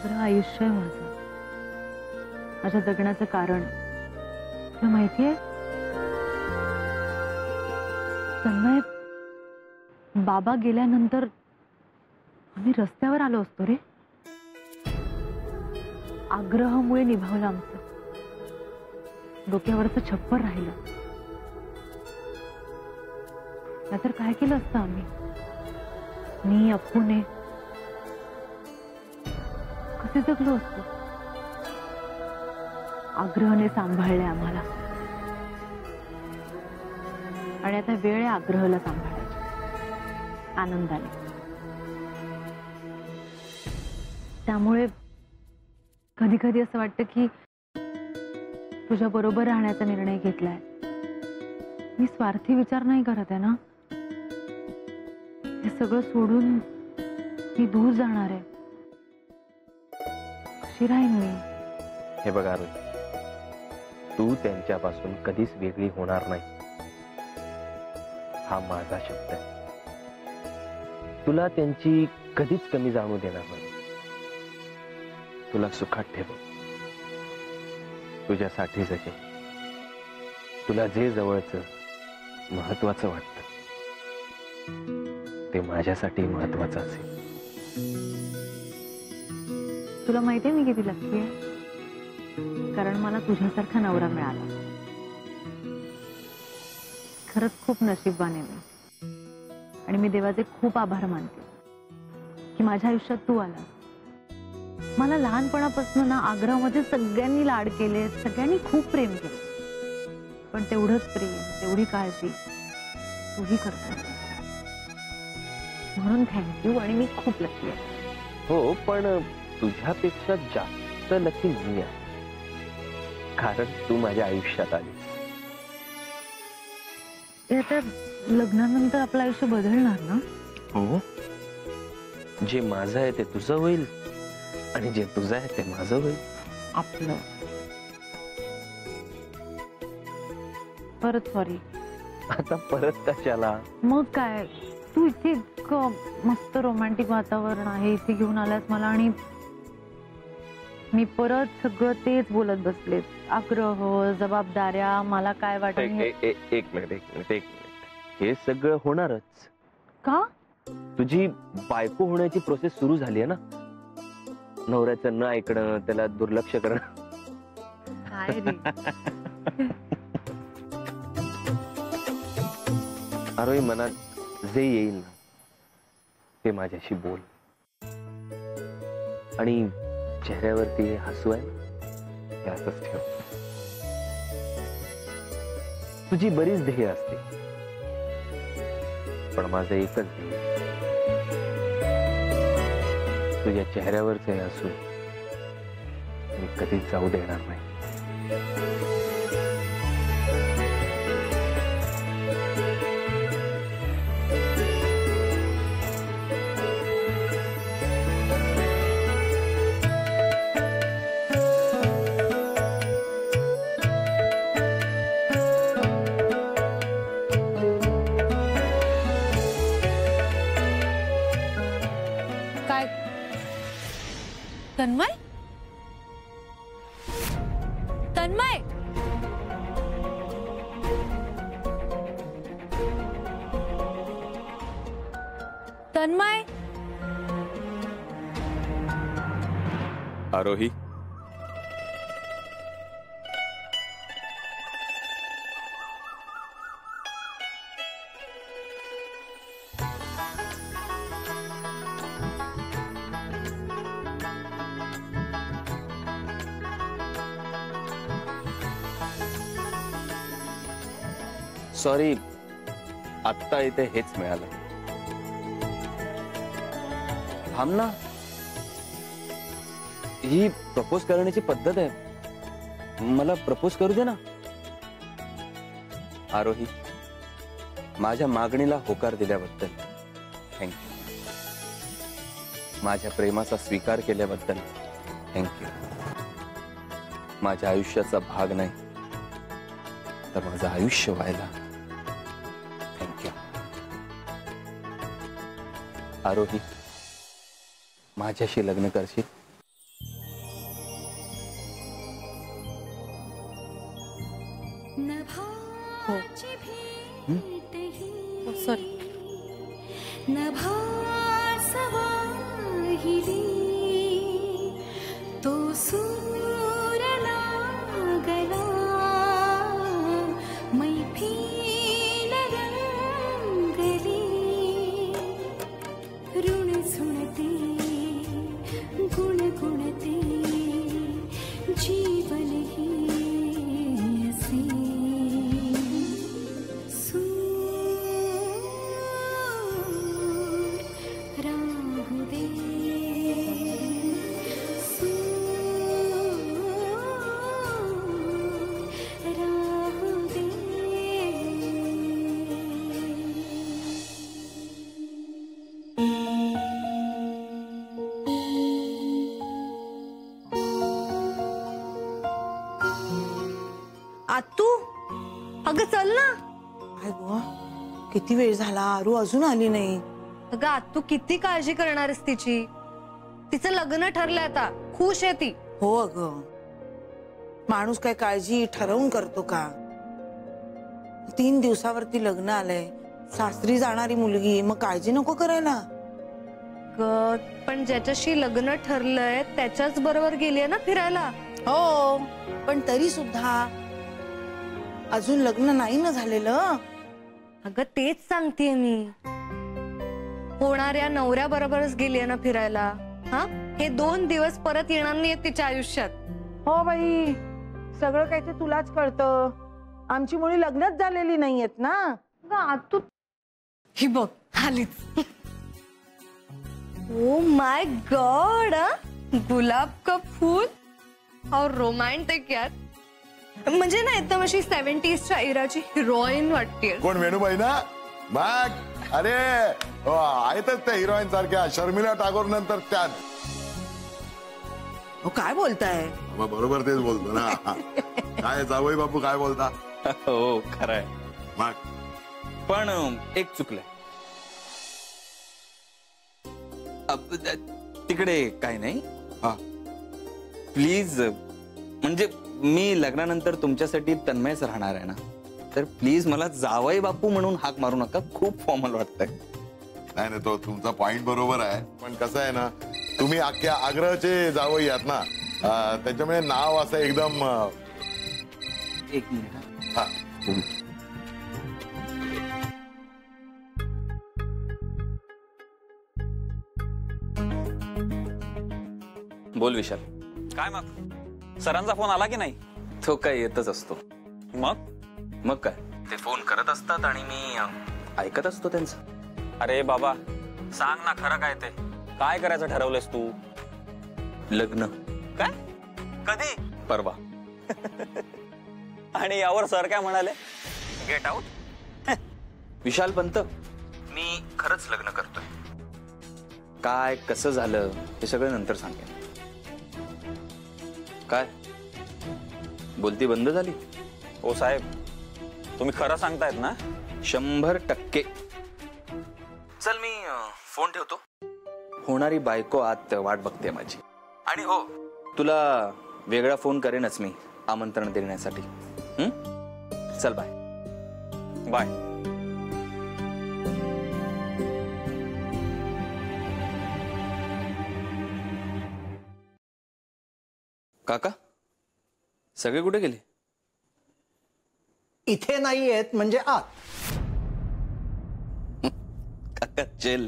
सगळं आयुष्य आहे माझं, माझ्या जगण्याचं कारण. तुला माहितीये तन्मय, बाबा गेल्यानंतर आम्ही रस्त्यावर आलो असतो रे. आग्रहामुळे निभावलं आमचं, डोक्यावरचं छप्पर राहिलं. नाहीतर काय केलं असतं आम्ही, मी अप्पूने कसे जगलो असतो. आग्रहाने सांभाळले आम्हाला, आणि आता वेळ आहे आग्रहाला सांभाळायची आनंदाने. त्यामुळे कधी कधी असं वाटतं की तुझ्या बरोबर राहण्याचा निर्णय घेतलाय. मी स्वार्थी विचार नाही करत आहे ना. हे सगळं सोडून मी दूर जाणार आहे. कशी राहीन मी? हे बघ आरोही, तू त्यांच्यापासून कधीच वेगळी होणार नाही, हा माझा शब्द आहे. तुला त्यांची कधीच कमी जाणू देणार नाही. तुला सुखात ठेव, तुझ्यासाठी जगेन. तुला जे जवळचं महत्वाचं वाटतं ते माझ्यासाठी महत्वाचं असेल. तुला माहितीये मी किती लकी आहे, कारण मला तुझ्यासारखा नवरा मिळाला. खरंच खूप नशीबवान आहे मी, आणि मी देवाचे खूप आभार मानते की माझ्या आयुष्यात तू आला. मला लहानपणापासून ना आग्रहामध्ये सगळ्यांनी लाड केले, सगळ्यांनी खूप प्रेम केले, पण तेवढंच प्रेम, तेवढी काळजी तूही करतो. म्हणून थँक्यू, आणि मी खूप लकी आहे. हो, पण तुझ्यापेक्षा जास्त लकी मी आहे, कारण तू माझ्या आयुष्यात आलीस. आता लग्नानंतर आपलं आयुष्य बदलणार ना? हो, जे माझं आहे ते तुझं होईल, आणि जे तुझं आहे ते माझं होईल. आपलं परत सॉरी. आता परत कशाला? मग काय, तू इथे इतकं मस्त रोमॅन्टिक वातावरण आहे, इथे घेऊन आलास मला, आणि मी परत सगळं तेच बोलत बसले. आग्रह, जबाबदाऱ्या, मला काय वाटत. एक मिनिट. हे सगळं होणारच. का? तुझी बायको होण्याची प्रोसेस सुरू झाली आहे ना. नवऱ्याचं न ऐकणं, त्याला दुर्लक्ष करणं. आरोही, मनात जे येईल ना ते माझ्याशी बोल, आणि चेहऱ्यावरती हसू आहे ते असंच ठेव. तुझी बरीच ध्येय असते, पण माझं एकच ध्येय, तुझ्या चेहऱ्यावरच हे हसू मी कधीच जाऊ देणार नाही. तन्मय, तन्मय, तन्मय. आरोही, सॉरी, आत्ता इथे हेच मिळालं. थांब ना, ही प्रपोज करण्याची पद्धत आहे, मला प्रपोज करू दे ना. आरोही, माझ्या मागणीला होकार दिल्याबद्दल थँक्यू. माझ्या प्रेमाचा स्वीकार केल्याबद्दल थँक्यू. माझ्या आयुष्याचा भाग नाही तर माझं आयुष्य व्हायला थँक्यू. आरोही, माझ्याशी लग्न करशील? हो सॉरी तो सूर लागला मैफिल रंगली ऋण सुनते गुणगुणते जीवन ही असे सूर राहू दे आतू अगं चल ना. काय गो किती वेळ झाला आरू अजून आली नाही. अगं आतू किती काळजी करणार आहेस तिची. तिचं लग्न ठरलंय आता. खुश आहे ती. हो अगं माणूस काय काळजी ठरवून करतो का. 3 दिवसावरती लग्न आलंय. सासरी जाणारी मुलगी मग काळजी नको करायला. पण ज्याच्याशी लग्न ठरलंय त्याच्याच बरोबर गेलीये ना फिरायला. हो पण तरी सुद्धा अजून लग्न नाही ना झालेलं. अगं तेच सांगतेय मी. होणाऱ्या नवऱ्या बरोबरच गेलीये ना फिरायला. हा हे 2 दिवस परत येणार नाहीयेत तिच्या आयुष्यात. हो बाई सगळं काही ते तुलाच कळतं. आमची मुली लग्नच झालेली नाहीयेत ना. आतू ही बघ आलीच. ओ माय गॉड गुलाब का फूल और रोमॅन्टिक यार. म्हणजे ना एकदम अशी 70sच्या इराची हिरोईन वाटते. कोण वेणुबाई ना बघ. अरे आहेतच त्या हिरोईन सारख्या शर्मिला टागोर नंतर त्यात. काय बोलताय. बरोबर तेच बोलतो ना. काय जावई बापू काय बोलता. हो खरंय. मग पण एक चुकलंय. तिकडे काय नाही. हा प्लीज म्हणजे मी लग्नानंतर तुमच्यासाठी तन्मयच राहणार आहे ना. तर प्लीज मला जावई बापू म्हणून हाक मारू नका. खूप फॉर्मल वाटतंय. नाही नाही तो तुमचा पॉइंट बरोबर आहे. पण कसं आहे ना तुम्ही अख्ख्या आग्रहाचे जावई आहात ना. त्याच्यामुळे नाव असं एकदम. एक मिनिट. हा बोल विशाल. काय मग सरांचा फोन आला की नाही. तो काय येतच असतो. मग काय ते फोन करत असतात आणि मी ऐकत असतो त्यांचं. अरे बाबा सांग ना खरं काय ते. काय करायचं ठरवलंस तू. लग्न. काय कधी. परवा. आणि यावर सर काय म्हणाले. Get out. विशाल पंत मी खरंच लग्न करतोय. काय कसं झालं हे सगळं नंतर सांगेन. काय बोलती बंद झाली. हो साहेब तुम्ही खरं सांगतायत ना. 100%. चल मी फोन ठेवतो. होणारी बायको आत वाट बघते माझी. आणि हो तुला वेगळा फोन करेनच मी आमंत्रण देण्यासाठी. चल बाय. बाय. काका सगळे कुठे गेले. इथे नाही आहेत म्हणजे आत. काका चल.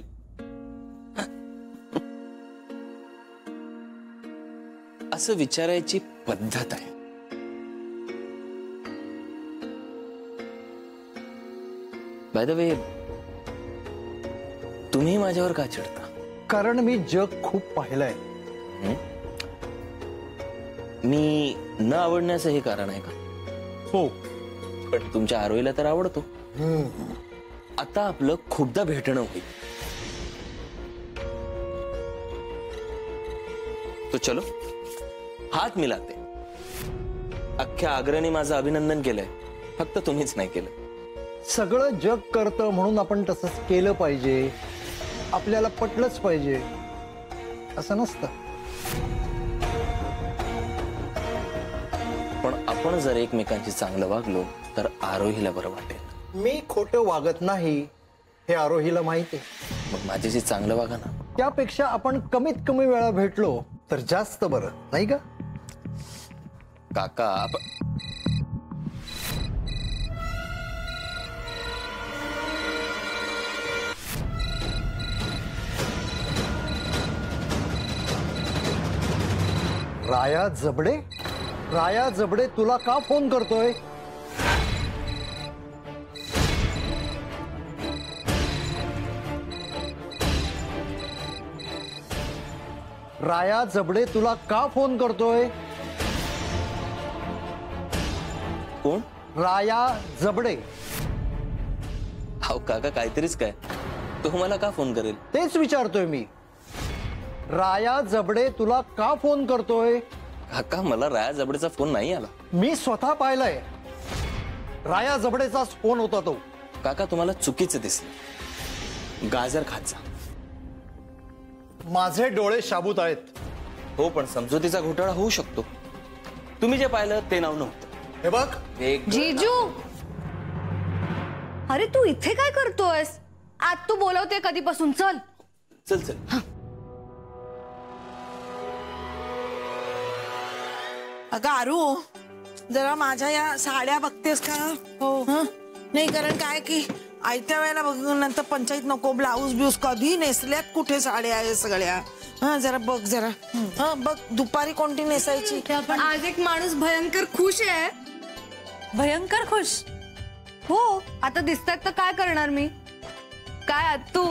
असं विचारायची पद्धत आहे. बाय द वे तुम्ही माझ्यावर का चिडता. कारण मी जग खूप पाहिलंय. मी न आवडण्याचं हे कारण आहे का. हो पण तुमच्या आरोहीला तर आवडतो. आता आपलं खूपदा भेटणं होईल. तो चलो हात मिलाते. अख्ख्या आग्रहाने माझं अभिनंदन केलंय. फक्त तुम्हीच नाही केलं. सगळं जग करतं म्हणून आपण तसंच केलं पाहिजे. आपल्याला पटलंच पाहिजे असं नसतं. पण आपण जर एकमेकांची चांगलं वागलो तर आरोहीला बरं वाटेल. मी खोटं वागत नाही हे आरोहीला माहिती आहे. मग माझ्याशी चांगलं वागा ना. त्यापेक्षा आपण कमीत कमी वेळा भेटलो तर जास्त बरं नाही का? काका राया जबडे तुला का फोन करतोय? राया जबडे तुला का फोन करतोय? कोण? राया जबडे. अहो काका काहीतरीच काय, तो मला का फोन करेल? तेच विचारतोय मी. राया जबडे तुला का फोन करतोय? काका मला राया जबडेचा फोन नाही आला. मी स्वतः पाहिलंय. राया जबडेचाच फोन होता तो. काका तुम्हाला चुकीचं दिसलं. गाजर खात जा. माझे डोळे शाबूत आहेत. हो पण समजुतीचा घोटाळा होऊ शकतो. तुम्ही जे पाहिलं ते नाव नव्हतं. हे बघ जीजू, अरे तू इथे काय करतोयस? आज तू बोलवते कधीपासून? चल चल चल. अगं आरू, जरा माझ्या या साड्या बघतेस का? हो. नाही कारण काय की आयत्या वेळेला बघ नंतर पंचायत नको. ब्लाऊज ब्यूज कधी नेसल्यात कुठे साड्या आहे सगळ्या. हा जरा बघ जरा. हा बघ दुपारी कोणती नेसायची? आज एक माणूस भयंकर खुश आहे. भयंकर खुश? हो, आता दिसतात तर काय करणार मी? काय आज तू?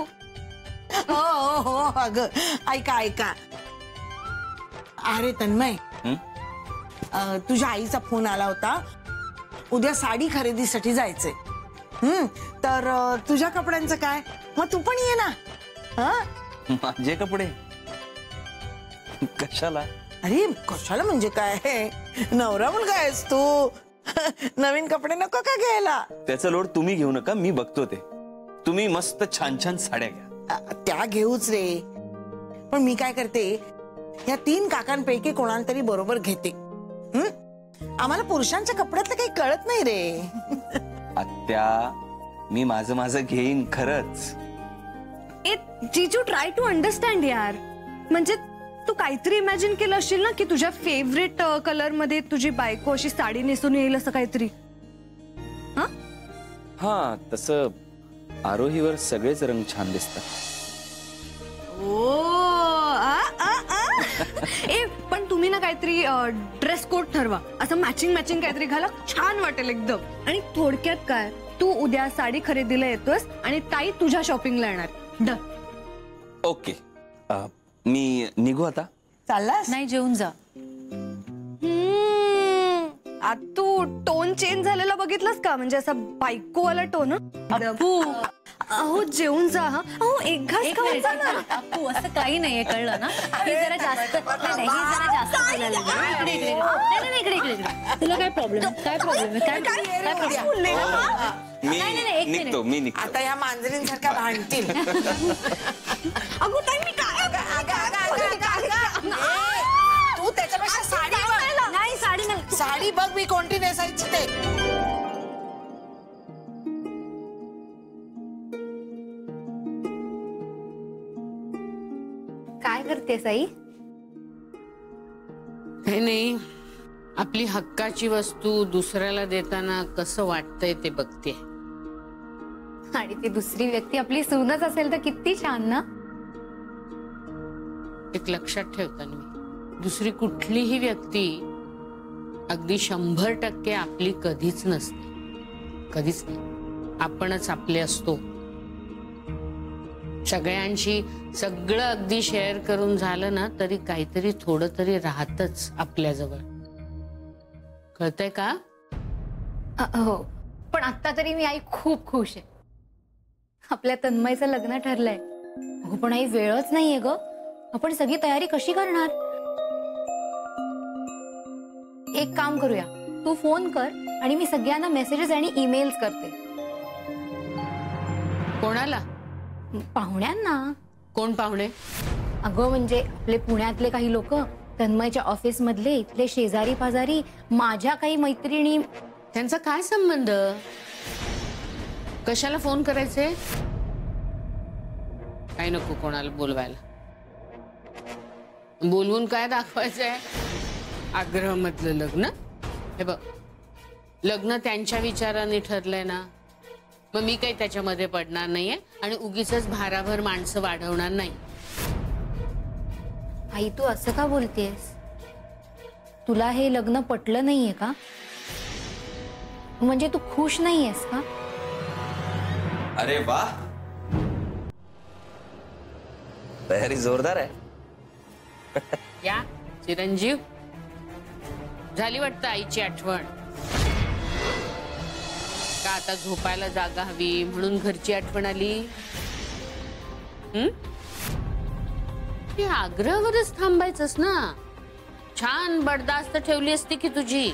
हो हो हो अगं ऐका ऐका. अरे तन्मय, तुझ्या आईचा फोन आला होता. उद्या साडी खरेदीसाठी जायचंय. तर तुझ्या कपड्यांचं काय? मग तू पण ये ना. हा माझे कपडे कशाला? अरे कशाला म्हणजे काय, नवरा मुलगा आहेस तू. नवीन कपडे नको का घ्यायला? त्याचं लोड तुम्ही घेऊ नका, मी बघतो ते. तुम्ही मस्त छान छान साड्या घ्या. त्या घेऊच रे. पण मी काय करते, या 3 काकांपैकी कोणाला तरी बरोबर घेते. आम्हाला पुरुषांच्या कपड्यातलं काही कळत नाही रे. आत्या मी माझं घेईन खरंच. ए जीजू, ट्राय टू अंडरस्टँड यार. म्हणजे तू काहीतरी इमॅजिन केलं असशील ना की तुझ्या फेवरेट कलर मध्ये तुझी बायको अशी साडी नेसून येईल असं काहीतरी. हा तसं आरोहीवर सगळेच रंग छान दिसतात. ए पण तुम्ही ना काहीतरी ड्रेस कोड ठरवा. असं मॅचिंग काहीतरी घाला, छान वाटेल एकदम. आणि थोडक्यात काय, तू उद्या साडी खरेदीला येतोस आणि ताई तुझ्या शॉपिंगला येणार. डन. ओके, मी निघू आता. चाललास? नाही, जेवून जा. आता तू टोन चेंज झालेला बघितलास का? म्हणजे असा बायकोवाला टोन. अहो जेवून जा. हा अहो एक घास खाऊन जा ना. अप्पू असं काही नाहीये, कळलं ना? हे जरा जास्त नाही, हे जरा जास्त बोलायला लागलं. इकडे. तुला काय प्रॉब्लेम आहे? काय प्रॉब्लेम आहे? काय प्रॉब्लेम? मी निघतो. आता या मांजरींसारख्या भांडतील. अगो ताई मी काय तू त्याच्यापेक्षा साडी बघ. नाही, साडी नाही. साडी बघ मी कोणती नेसायची ते. काय करते साई? नाही, आपली हक्काची वस्तू दुसऱ्याला देताना कसं वाटतंय ते बघते. आणि ती दुसरी व्यक्ती आपली सूनच असेल तर किती छान ना. एक लक्षात ठेवताना दुसरी कुठलीही व्यक्ती अगदी 100% आपली कधीच नसते. कधीच नाही. आपणच आपले असतो. सगळ्यांशी सगळं अगदी शेअर करून झालं ना तरी काहीतरी थोडं तरी राहतच आपल्याजवळ. कळतंय का? हो, पण आता तरी मी आई खूप खुश आहे. आपल्या तन्मयचं लग्न ठरलंय. हो पण आई वेळच नाहीये ग. आपण सगळी तयारी कशी करणार? एक काम करूया, तू फोन कर आणि मी सगळ्यांना मेसेजेस आणि ईमेल्स करते. कोणाला? पाहुण्यांना. कोण पाहुणे? अगं म्हणजे आपले पुण्यातले काही लोक तन्मयच्या ऑफिस मधले इथले शेजारी पाजारी माझ्या काही मैत्रिणी. त्यांचा काय संबंध? कशाला फोन करायचे? काही नको कोणाला बोलवायला. बोलवून काय दाखवायचंय? आग्रह मधलं लग्न. हे बघ, लग्न त्यांच्या विचाराने ठरलंय ना, मग मी काही त्याच्यामध्ये पडणार नाहीये आणि उगीचच भाराभर माणसं वाढवणार नाही. आई तू असं का बोलतेस? तुला हे लग्न पटलं नाहीये का? म्हणजे तू खुश नाहीयेस का? अरे वाह, तयारी जोरदार आहे. या चिरंजीव, झाली वाटतं आईची आठवण. का आता झोपायला जागा हवी म्हणून घरची आठवण आली? आग्रहावरच थांबायचंस ना. छान बडदास्त ठेवली असती की तुझी.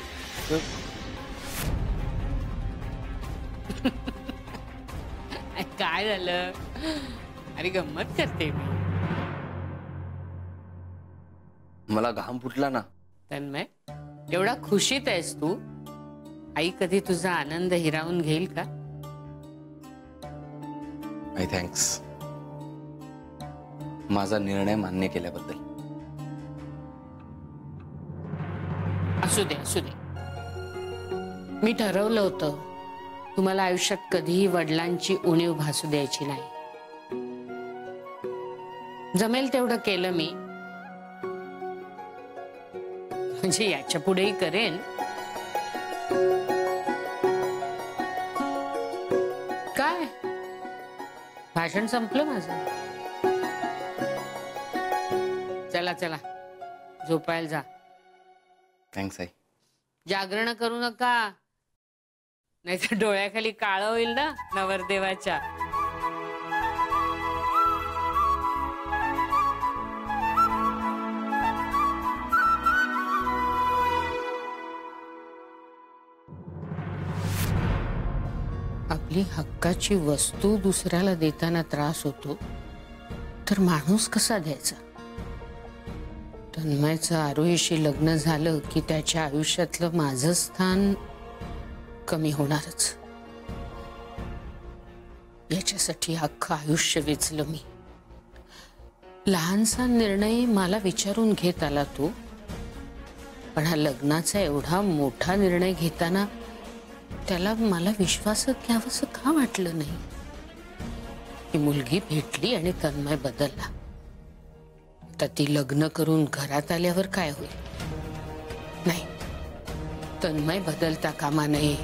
काय झालं? अरे गंमत करते मी. मला घाम फुटला ना. तन्मय, एवढा खुशीत आहेस तू? आई कधी तुझा आनंद हिरावून घेईल का? आई थँक्स, माझा निर्णय मान्य केल्याबद्दल. असू दे असू दे. मी ठरवलं होतं तुम्हाला आयुष्यात कधीही वडिलांची उणीव भासू द्यायची नाही. जमेल तेवढं केलं मी. म्हणजे याच्या पुढेही करेन. काय भाषण संपलं माझं. चला चला झोपायला जा. थँक्स आई. जागरण करू नका, नाहीतर डोळ्याखाली काळं होईल ना नवरदेवाच्या. आपली हक्काची वस्तू दुसऱ्याला देताना त्रास होतो तर माणूस कसा द्यायचा? तन्मयचं आरोहीशी लग्न झालं की त्याच्या आयुष्यातलं माझं स्थान कमी होणारच. याच्यासाठी अख्खं आयुष्य वेचलं मी. लहानसा निर्णय मला विचारून घेत आला तू, पण हा लग्नाचा एवढा मोठा निर्णय घेताना त्याला मला विश्वासात घ्यावंसं का वाटलं नाही? ही मुलगी भेटली आणि तन्मय बदलला. आता ती लग्न करून घरात आल्यावर काय होईल? नाही, तन्मय बदलता कामा नये.